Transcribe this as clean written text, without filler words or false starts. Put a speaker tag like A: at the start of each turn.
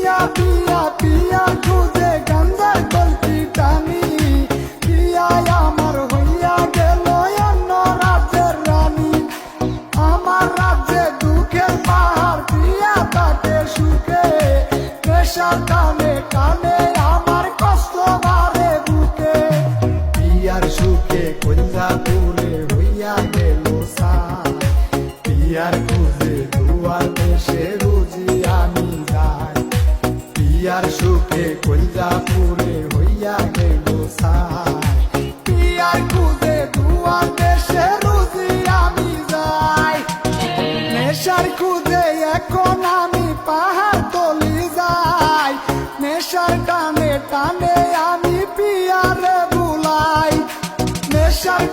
A: পিয়া পিয়া খুঁজে গাঞ্জার কলকি টানি, পিয়ায় আমার হইয়া গেল অন্য রাজ্যের রানী। আমার রাজ্যে দুঃখের পাহাড়, পিয়া তাকে সুখে, নেশার কানে কানে আমার কষ্ট বাড়ে বুকে। পিয়ার সুখে কঞ্জা পুরে হইয়া গেল সার, পিয়ার খুঁজে দুয়ার দেশে রুজি আমি যাই। পিয়ার সুখে কঞ্জা পুরে হইয়া গেল সার, পিয়ার খুঁজে দুয়ার দেশে রুজি আমি যাই। নেশার খুঁজে এখন আমি পাহাড় তলি যাই, নেশার টানে টানে আমি পিয়ারে বুলাই। নেশার